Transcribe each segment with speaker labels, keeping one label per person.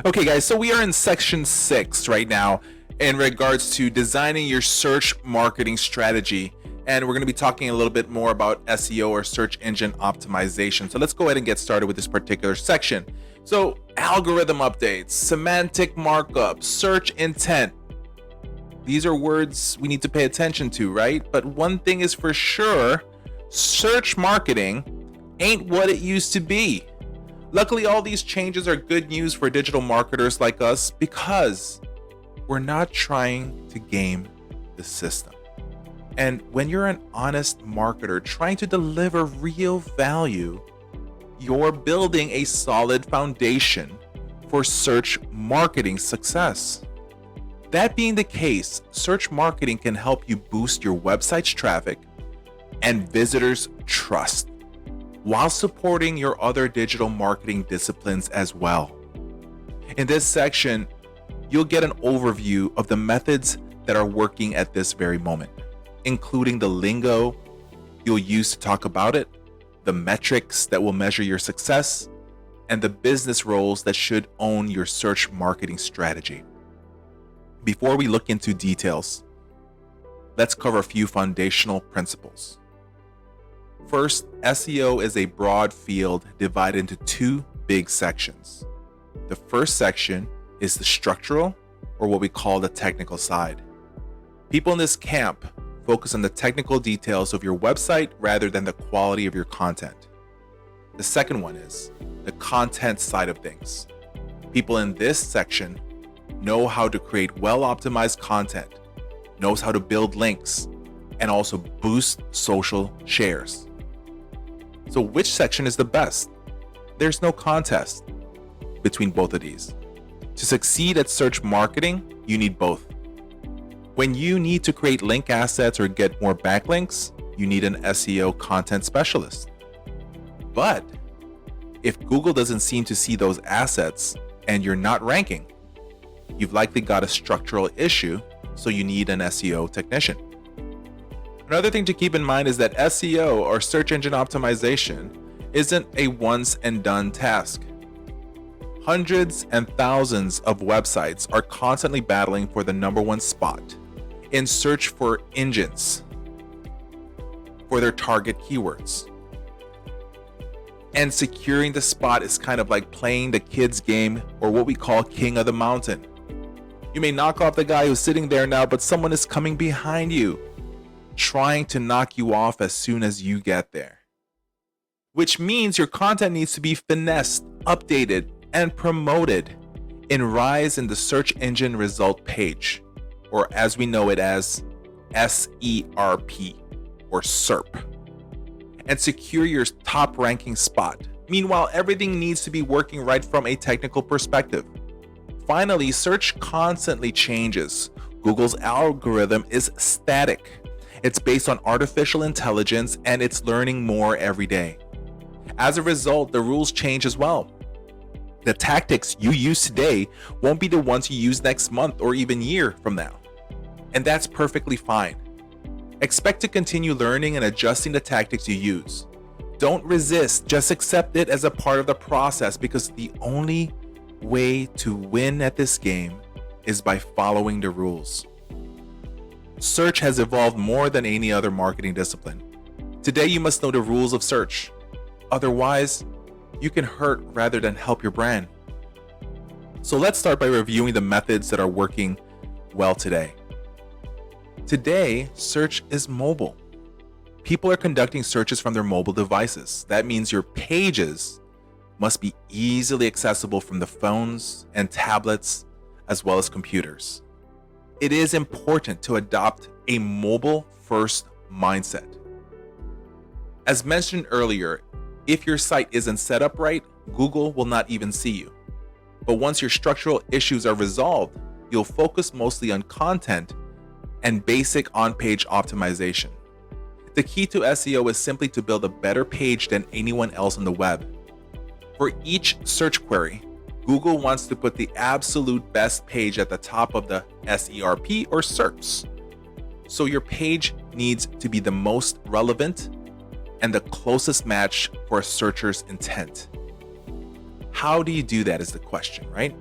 Speaker 1: Okay, guys, so we are in section 6 right now in regards to designing your search marketing strategy. And we're going to be talking a little bit more about SEO or search engine optimization. So let's go ahead and get started with this particular section. So algorithm updates, semantic markup, search intent. These are words we need to pay attention to, right? But one thing is for sure, search marketing ain't what it used to be. Luckily, all these changes are good news for digital marketers like us because we're not trying to game the system. And when you're an honest marketer trying to deliver real value, you're building a solid foundation for search marketing success. That being the case, search marketing can help you boost your website's traffic and visitors' trust, while supporting your other digital marketing disciplines as well. In this section, you'll get an overview of the methods that are working at this very moment, including the lingo you'll use to talk about it, the metrics that will measure your success, and the business roles that should own your search marketing strategy. Before we look into details, let's cover a few foundational principles. First, SEO is a broad field divided into two big sections. The first section is the structural, or what we call the technical side. People in this camp focus on the technical details of your website rather than the quality of your content. The second one is the content side of things. People in this section know how to create well-optimized content, knows how to build links, and also boost social shares. So which section is the best? There's no contest between both of these. To succeed at search marketing, you need both. When you need to create link assets or get more backlinks, you need an SEO content specialist. But if Google doesn't seem to see those assets and you're not ranking, you've likely got a structural issue, so you need an SEO technician. Another thing to keep in mind is that SEO, or search engine optimization, isn't a once and done task. Hundreds and thousands of websites are constantly battling for the number one spot in search for engines for their target keywords. And securing the spot is kind of like playing the kids game, or what we call King of the Mountain. You may knock off the guy who's sitting there now, but someone is coming behind you, trying to knock you off as soon as you get there. Which means your content needs to be finessed, updated, and promoted in rise in the search engine result page, or as we know it as SERP or SERP, and secure your top ranking spot. Meanwhile, everything needs to be working right from a technical perspective. Finally, search constantly changes. Google's algorithm is static. It's based on artificial intelligence and it's learning more every day. As a result, the rules change as well. The tactics you use today won't be the ones you use next month or even year from now. And that's perfectly fine. Expect to continue learning and adjusting the tactics you use. Don't resist, just accept it as a part of the process, because the only way to win at this game is by following the rules. Search has evolved more than any other marketing discipline. Today, you must know the rules of search. Otherwise, you can hurt rather than help your brand. So let's start by reviewing the methods that are working well today. Today, search is mobile. People are conducting searches from their mobile devices. That means your pages must be easily accessible from the phones and tablets as well as computers. It is important to adopt a mobile-first mindset. As mentioned earlier, if your site isn't set up right, Google will not even see you. But once your structural issues are resolved, you'll focus mostly on content and basic on-page optimization. The key to SEO is simply to build a better page than anyone else on the web. For each search query, Google wants to put the absolute best page at the top of the SERP or SERPs. So your page needs to be the most relevant and the closest match for a searcher's intent. How do you do that is the question, right?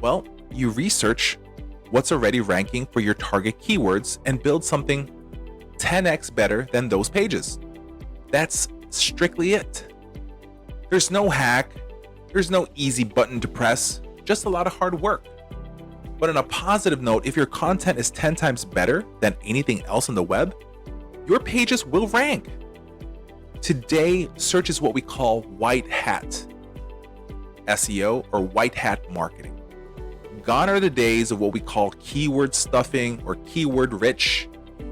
Speaker 1: Well, you research what's already ranking for your target keywords and build something 10x better than those pages. That's strictly it. There's no hack, there's no easy button to press, just a lot of hard work. But on a positive note, if your content is 10 times better than anything else on the web, your pages will rank. Today, search is what we call white hat SEO or white hat marketing. Gone are the days of what we call keyword stuffing or keyword rich.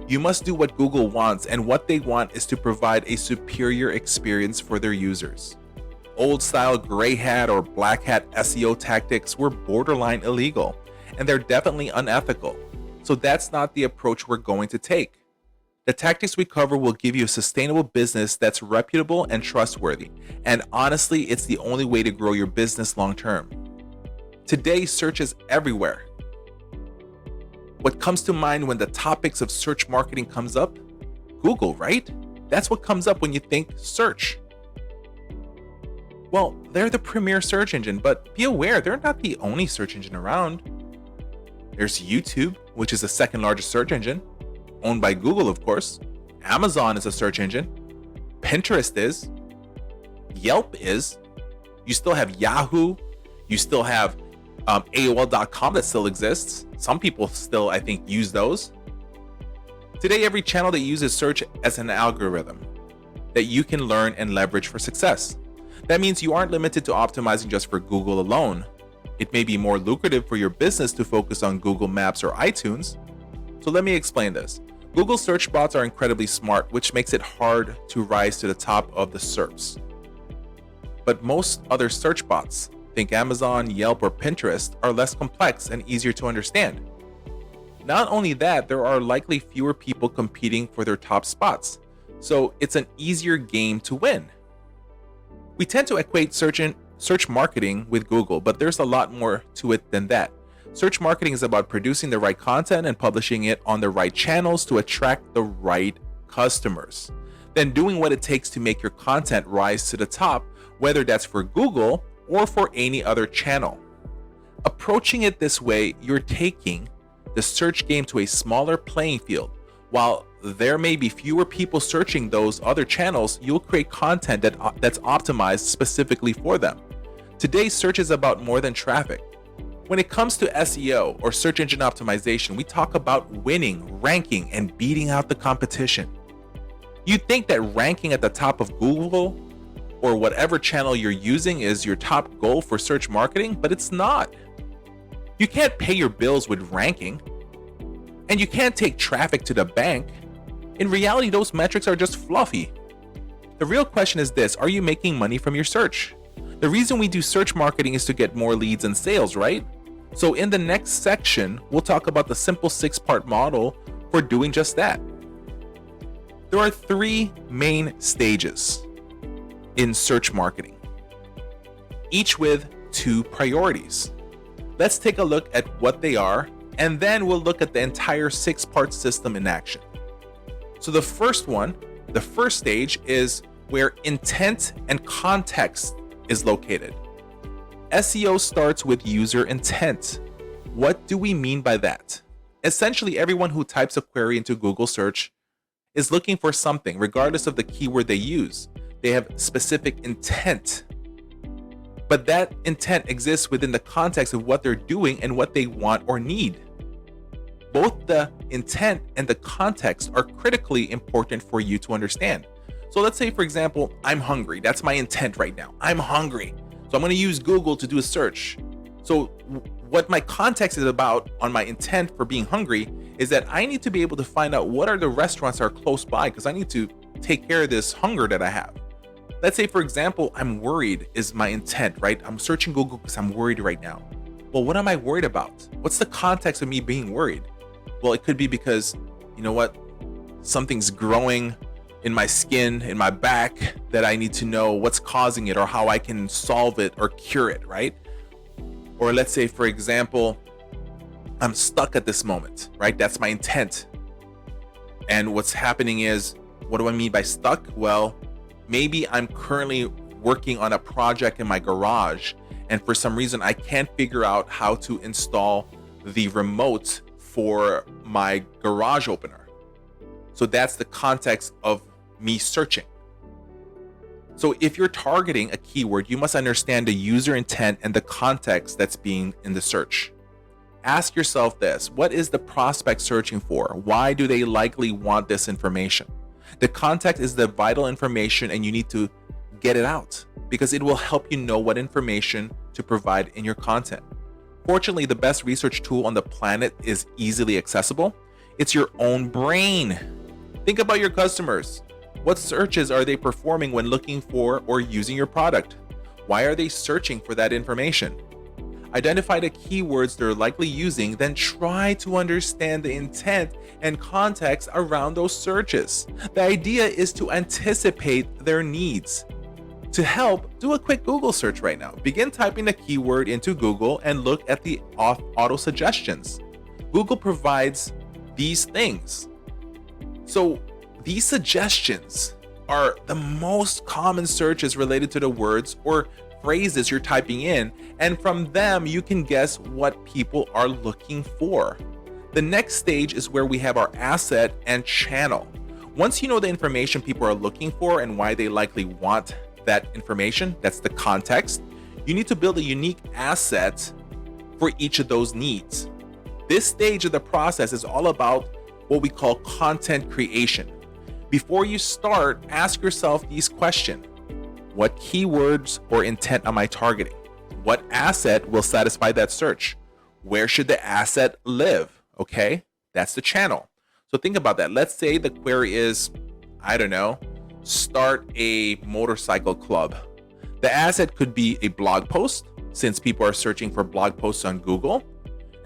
Speaker 1: You must do what Google wants, and what they want is to provide a superior experience for their users. Old style gray hat or black hat SEO tactics were borderline illegal, and they're definitely unethical. So that's not the approach we're going to take. The tactics we cover will give you a sustainable business that's reputable and trustworthy, and honestly, it's the only way to grow your business long term. Today, search is everywhere. What comes to mind when the topics of search marketing comes up? Google, right? That's what comes up when you think search. Well, they're the premier search engine, but be aware, they're not the only search engine around. There's YouTube, which is the second largest search engine, owned by Google, of course. Amazon is a search engine. Pinterest is. Yelp is. You still have Yahoo. You still have AOL.com that still exists. Some people still, I think, use those. Today, every channel that uses search as an algorithm that you can learn and leverage for success. That means you aren't limited to optimizing just for Google alone. It may be more lucrative for your business to focus on Google Maps or iTunes. So let me explain this. Google search bots are incredibly smart, which makes it hard to rise to the top of the SERPs. But most other search bots, think Amazon, Yelp, or Pinterest, are less complex and easier to understand. Not only that, there are likely fewer people competing for their top spots, so it's an easier game to win. We tend to equate search marketing with Google, but there's a lot more to it than that. Search marketing is about producing the right content and publishing it on the right channels to attract the right customers. Then doing what it takes to make your content rise to the top, whether that's for Google or for any other channel. Approaching it this way, you're taking the search game to a smaller playing field. While there may be fewer people searching those other channels, you'll create content that's optimized specifically for them. Today's search is about more than traffic. When it comes to SEO or search engine optimization, we talk about winning, ranking, and beating out the competition. You think that ranking at the top of Google or whatever channel you're using is your top goal for search marketing, but it's not. You can't pay your bills with ranking, and you can't take traffic to the bank. In reality, those metrics are just fluffy. The real question is this: are you making money from your search? The reason we do search marketing is to get more leads and sales, right? So in the next section, we'll talk about the simple 6-part model for doing just that. There are 3 main stages in search marketing, each with 2 priorities. Let's take a look at what they are, and then we'll look at the entire 6-part system in action. So the first stage is where intent and context is located. SEO starts with user intent. What do we mean by that? Essentially, everyone who types a query into Google search is looking for something, regardless of the keyword they use. They have specific intent. But that intent exists within the context of what they're doing and what they want or need. Both the intent and the context are critically important for you to understand. So let's say, for example, I'm hungry. That's my intent right now. I'm hungry. So I'm going to use Google to do a search. So what my context is about on my intent for being hungry is that I need to be able to find out what are the restaurants that are close by, because I need to take care of this hunger that I have. Let's say, for example, I'm worried is my intent, right? I'm searching Google because I'm worried right now. Well, what am I worried about? What's the context of me being worried? Well, it could be because, you know what? Something's growing in my skin, in my back, that I need to know what's causing it or how I can solve it or cure it, right? Or let's say, for example, I'm stuck at this moment, right? That's my intent. And what's happening is, what do I mean by stuck? Well, maybe I'm currently working on a project in my garage and for some reason I can't figure out how to install the remote for my garage opener. So that's the context of me searching. So if you're targeting a keyword, you must understand the user intent and the context that's being in the search. Ask yourself this: what is the prospect searching for? Why do they likely want this information? The context is the vital information, and you need to get it out because it will help you know what information to provide in your content. Fortunately, the best research tool on the planet is easily accessible. It's your own brain. Think about your customers. What searches are they performing when looking for or using your product? Why are they searching for that information? Identify the keywords they're likely using, then try to understand the intent and context around those searches. The idea is to anticipate their needs. To help, do a quick Google search right now. Begin typing the keyword into Google and look at the auto suggestions. Google provides these things. So these suggestions are the most common searches related to the words or phrases you're typing in, and from them you can guess what people are looking for. The next stage is where we have our asset and channel. Once you know the information people are looking for and why they likely want that information, that's the context, you need to build a unique asset for each of those needs. This stage of the process is all about what we call content creation. Before you start, ask yourself these questions. What keywords or intent am I targeting? What asset will satisfy that search? Where should the asset live? Okay, that's the channel. So think about that. Let's say the query is, I don't know, start a motorcycle club. The asset could be a blog post, since people are searching for blog posts on Google.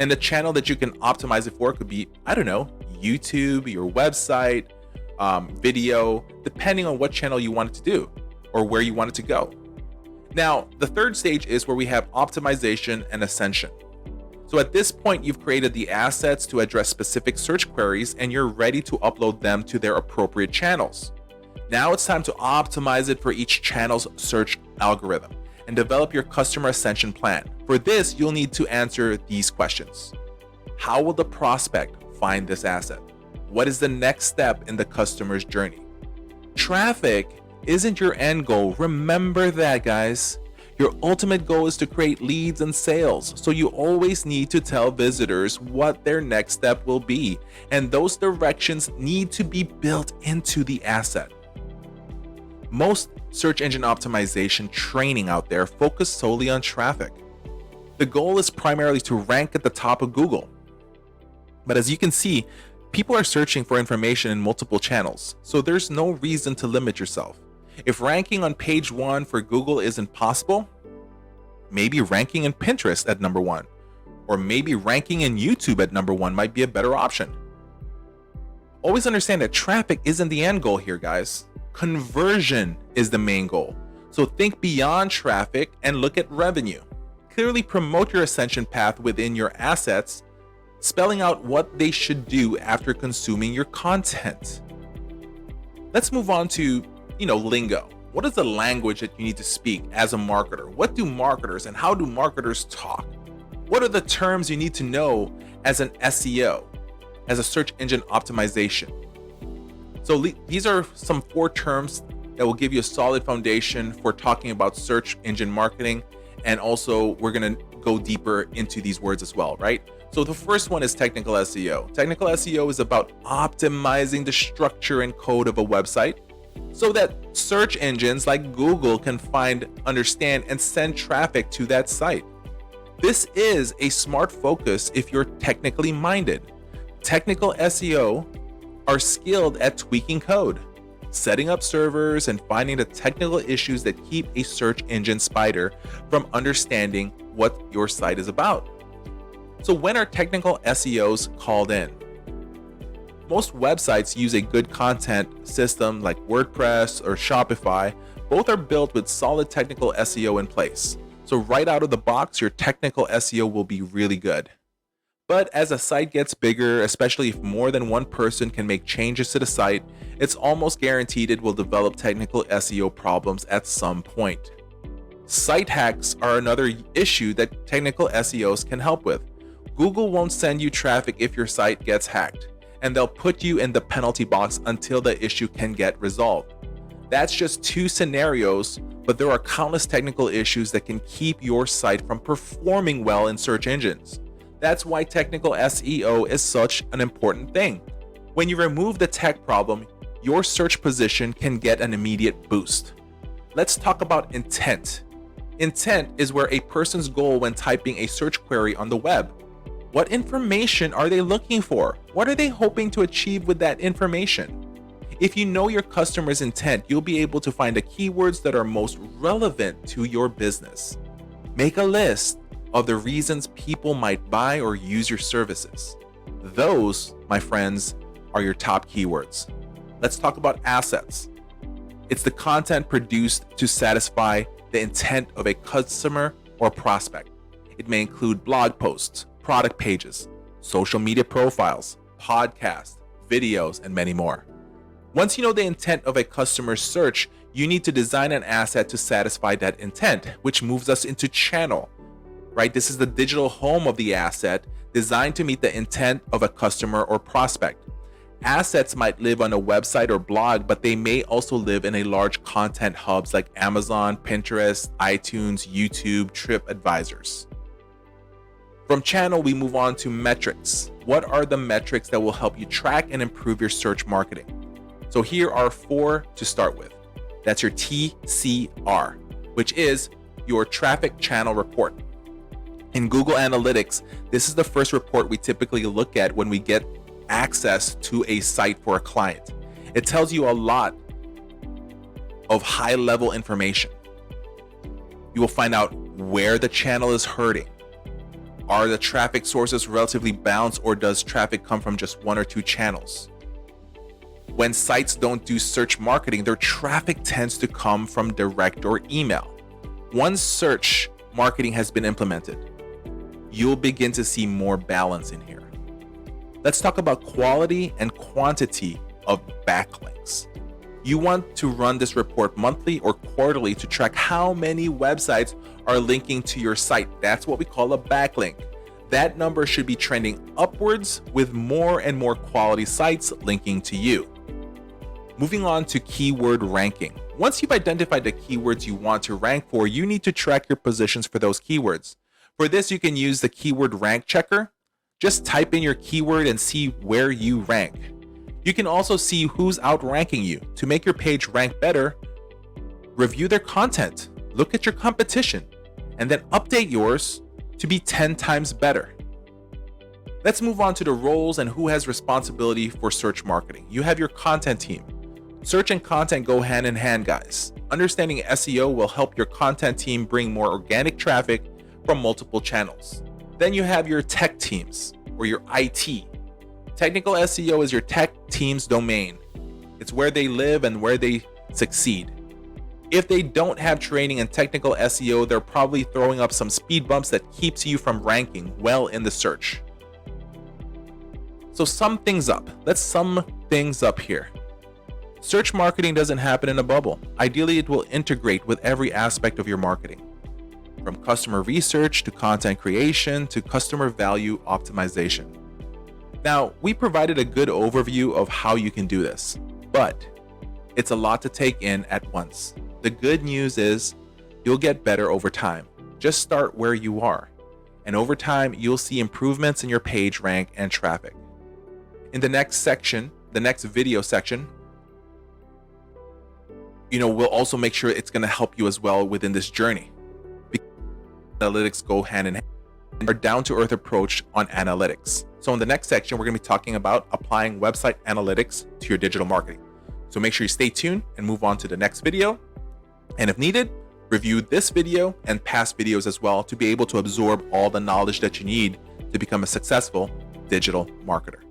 Speaker 1: And the channel that you can optimize it for could be, I don't know, YouTube, your website, video, depending on what channel you want it to do or where you want it to go. Now, the third stage is where we have optimization and ascension. So at this point, you've created the assets to address specific search queries and you're ready to upload them to their appropriate channels. Now it's time to optimize it for each channel's search algorithm and develop your customer ascension plan. For this, you'll need to answer these questions. How will the prospect find this asset? What is the next step in the customer's journey? Traffic isn't your end goal. Remember that, guys. Your ultimate goal is to create leads and sales. So you always need to tell visitors what their next step will be. And those directions need to be built into the asset. Most search engine optimization training out there focus solely on traffic. The goal is primarily to rank at the top of Google. But as you can see, people are searching for information in multiple channels, so there's no reason to limit yourself. If ranking on page 1 for Google isn't possible, maybe ranking in Pinterest at number 1, or maybe ranking in YouTube at number 1 might be a better option. Always understand that traffic isn't the end goal here, guys. Conversion is the main goal. So think beyond traffic and look at revenue. Clearly promote your ascension path within your assets, spelling out what they should do after consuming your content. Let's move on to, lingo. What is the language that you need to speak as a marketer? What do marketers and how do marketers talk? What are the terms you need to know as an SEO, as a search engine optimization? So these are some 4 terms that will give you a solid foundation for talking about search engine marketing. And also we're going to go deeper into these words as well, right? So the first one is technical SEO. Technical SEO is about optimizing the structure and code of a website so that search engines like Google can find, understand, and send traffic to that site. This is a smart focus if you're technically minded. Technical SEO are skilled at tweaking code, setting up servers, and finding the technical issues that keep a search engine spider from understanding what your site is about. So when are technical SEOs called in? Most websites use a good content system like WordPress or Shopify. Both are built with solid technical SEO in place. So right out of the box, your technical SEO will be really good. But as a site gets bigger, especially if more than one person can make changes to the site, it's almost guaranteed it will develop technical SEO problems at some point. Site hacks are another issue that technical SEOs can help with. Google won't send you traffic if your site gets hacked, and they'll put you in the penalty box until the issue can get resolved. That's just 2 scenarios, but there are countless technical issues that can keep your site from performing well in search engines. That's why technical SEO is such an important thing. When you remove the tech problem, your search position can get an immediate boost. Let's talk about intent. Intent is where a person's goal when typing a search query on the web. What information are they looking for? What are they hoping to achieve with that information? If you know your customer's intent, you'll be able to find the keywords that are most relevant to your business. Make a list of the reasons people might buy or use your services. Those, my friends, are your top keywords. Let's talk about assets. It's the content produced to satisfy the intent of a customer or prospect. It may include blog posts, product pages, social media profiles, podcasts, videos, and many more. Once you know the intent of a customer's search, you need to design an asset to satisfy that intent, which moves us into channel, right? This is the digital home of the asset, designed to meet the intent of a customer or prospect. Assets might live on a website or blog, but they may also live in a large content hubs like Amazon, Pinterest, iTunes, YouTube, TripAdvisors. From channel, we move on to metrics. What are the metrics that will help you track and improve your search marketing? So here are 4 to start with. That's your TCR, which is your traffic channel report. In Google Analytics, this is the first report we typically look at when we get access to a site for a client. It tells you a lot of high-level information. You will find out where the channel is hurting. Are the traffic sources relatively balanced, or does traffic come from just 1 or 2 channels? When sites don't do search marketing, their traffic tends to come from direct or email. Once search marketing has been implemented, you'll begin to see more balance in here. Let's talk about quality and quantity of backlinks. You want to run this report monthly or quarterly to track how many websites are linking to your site. That's what we call a backlink. That number should be trending upwards with more and more quality sites linking to you. Moving on to keyword ranking. Once you've identified the keywords you want to rank for, you need to track your positions for those keywords. For this, you can use the keyword rank checker. Just type in your keyword and see where you rank. You can also see who's outranking you. To make your page rank better, review their content, look at your competition, and then update yours to be 10 times better. Let's move on to the roles and who has responsibility for search marketing. You have your content team. Search and content go hand in hand, guys. Understanding SEO will help your content team bring more organic traffic from multiple channels. Then you have your tech teams, or your IT. Technical SEO is your tech team's domain. It's where they live and where they succeed. If they don't have training in technical SEO, they're probably throwing up some speed bumps that keeps you from ranking well in the search. So sum things up. Let's sum things up here. Search marketing doesn't happen in a bubble. Ideally, it will integrate with every aspect of your marketing, from customer research to content creation to customer value optimization. Now, we provided a good overview of how you can do this, but it's a lot to take in at once. The good news is you'll get better over time. Just start where you are, and over time, you'll see improvements in your page rank and traffic. In the next section, the next video section, we'll also make sure it's going to help you as well within this journey. Analytics go hand in hand, our down-to-earth approach on analytics. So in the next section, we're going to be talking about applying website analytics to your digital marketing. So make sure you stay tuned and move on to the next video. And if needed, review this video and past videos as well to be able to absorb all the knowledge that you need to become a successful digital marketer.